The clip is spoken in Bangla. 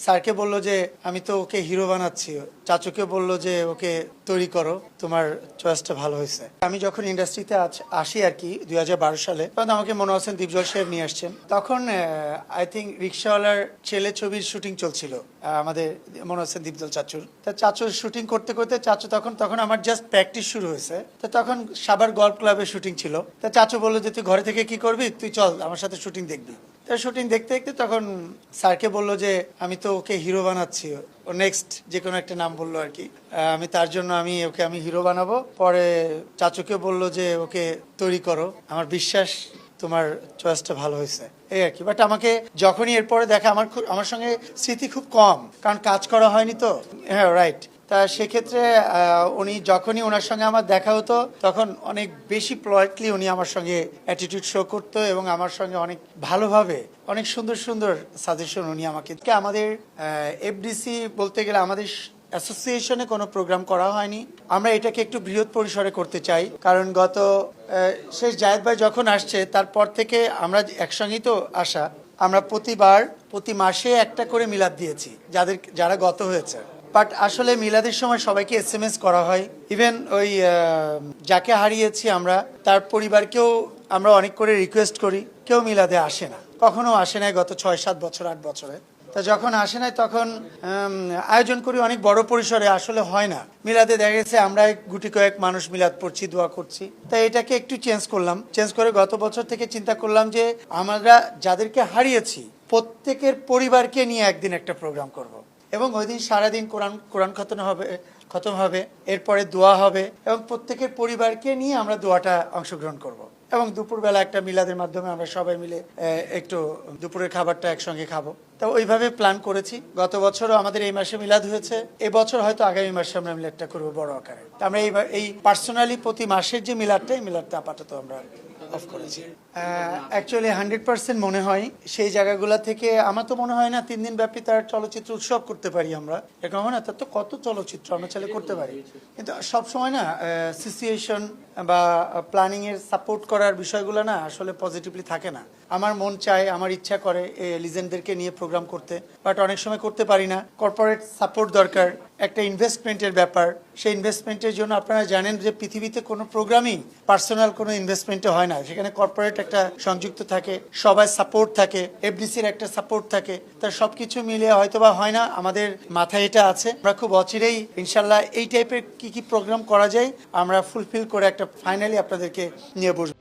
স্যারকে বললো যে আমি তো ওকে হিরো বানাচ্ছি, চাচুকে বললো যে ওকে তৈরি করো, তোমার চয়েসটা ভালো হয়েছে। আমি যখন ইন্ডাস্ট্রিতে আসি আর কি 2012 সালে, তখন আমাকে মনোয়ার হোসেন দীপজল সাহেব নিয়ে আসছেন। তখন আই থিঙ্ক রিক্সাওয়ালার ছেলে ছবির শুটিং চলছিল আমাদের মনোয়ার হোসেন দীপজল চাচুর। তা চাচুর শুটিং করতে করতে চাচু তখন আমার জাস্ট প্র্যাকটিস শুরু হয়েছে। তো তখন সাভার গল্ফ ক্লাবে শুটিং ছিল। তা চাচু বললো যে তুই ঘরে থেকে কি করবি, তুই চল আমার সাথে শুটিং দেখবি। তা শুটিং দেখতে দেখতে তখন স্যারকে বললো যে আমি তো ওকে হিরো বানাচ্ছি, ও নেক্সট যে কোনো একটা নাম বললো আর কি। আমি তার জন্য ওকে হিরো বানাবো। পরে চাচুকে বললো যে ওকে তৈরি করো, আমার বিশ্বাস তোমার চয়েসটা ভালো হয়েছে, এই আর কি। বাট আমাকে যখনই এরপরে দেখা আমার সঙ্গে স্মৃতি খুব কম, কারণ কাজ করা হয়নি তো। হ্যাঁ, রাইট। তা সেক্ষেত্রে উনি যখনই ওনার সঙ্গে আমার দেখা হতো তখন অনেক বেশি পলাইটলি উনি আমার সঙ্গে অ্যাটিটিউড শো করতো এবং আমার সঙ্গে অনেক ভালোভাবে অনেক সুন্দর সুন্দর সাজেশন উনি আমাকে। আমাদের এফডিসি বলতে গেলে আমাদের অ্যাসোসিয়েশনে কোনো প্রোগ্রাম করা হয়নি। আমরা এটাকে একটু বৃহৎ পরিসরে করতে চাই, কারণ গত শেষ জায়েদ ভাই যখন আসছে তারপর থেকে আমরা একসঙ্গেই তো আসা। আমরা প্রতি মাসে একটা করে মিলাদ দিয়েছি যারা গত হয়েছে। বাট আসলে মিলাদের সময় সবাইকে SMS করা হয়। ইভেন ওই যাকে হারিয়েছি আমরা তার পরিবারকেও আমরা অনেক করে রিকোয়েস্ট করি, কেউ মিলাদে আসে না, কখনো আসে নাই গত 6-7 বছর 8 বছরে। তা যখন আসে নাই তখন আয়োজন করি অনেক বড় পরিসরে, আসলে হয় না। মিলাদে দেখা গেছে আমরা গুটি কয়েক মানুষ মিলাদ পড়ছি, দোয়া করছি। তাই এটাকে একটু চেঞ্জ করে গত বছর থেকে চিন্তা করলাম যে আমরা যাদেরকে হারিয়েছি প্রত্যেকের পরিবারকে নিয়ে একদিন একটা প্রোগ্রাম করব। এবং ওই দিন সারাদিন কোরআন খতম হবে, এরপরে দোয়া হবে এবং প্রত্যেকের পরিবারকে নিয়ে আমরা দোয়াটা অংশগ্রহণ করব। এবং দুপুরবেলা একটা মিলাদের মাধ্যমে আমরা সবাই মিলে একটু দুপুরের খাবারটা একসঙ্গে খাবো। তো ওইভাবে প্ল্যান করেছি। গত বছরও আমাদের এই মাসে মিলাদ হয়েছে, এবছর হয়তো আগামী মাসে আমরা মিলাদটা করবো বড় আকারে। আমরা এই পার্সোনালি প্রতি মাসের যে মিলাদটা আপাতত আমরা অফ করেছি। অ্যাকচুয়ালি 100% মনে হয় সেই জায়গাগুলো থেকে আমার তো মনে হয় না 3 দিন ব্যাপী তার চলচ্চিত্র উৎসব করতে পারি আমরা। এরকম হয় না, তার তো কত চলচ্চিত্র আমরা চাইলে করতে পারি, কিন্তু সব সময় না সিচুয়েশন বা প্ল্যানিং এর সাপোর্ট করার বিষয়গুলো না আসলে পজিটিভলি থাকে না। আমার মন চায়, আমার ইচ্ছা করে লিজেন্ডদেরকে নিয়ে প্রোগ্রাম করতে, বাট অনেক সময় করতে পারি না। কর্পোরেট সাপোর্ট দরকার, একটা ইনভেস্টমেন্টের ব্যাপার। সেই ইনভেস্টমেন্টের জন্য আপনারা জানেন যে পৃথিবীতে কোনো প্রোগ্রামই পার্সোনাল কোনো ইনভেস্টমেন্টে হয় না, সেখানে কর্পোরেট একটা সংযুক্ত থাকে, সবাই সাপোর্ট থাকে, এফডিসির একটা সাপোর্ট থাকে। তা সবকিছু মিলিয়ে হয়তোবা হয় না, আমাদের মাথায় এটা আছে। আমরা খুব অচিরেই ইনশাল্লাহ এই টাইপের কি প্রোগ্রাম করা যায় আমরা ফুলফিল করে একটা ফাইনালি আপনাদেরকে নিয়ে বসবো।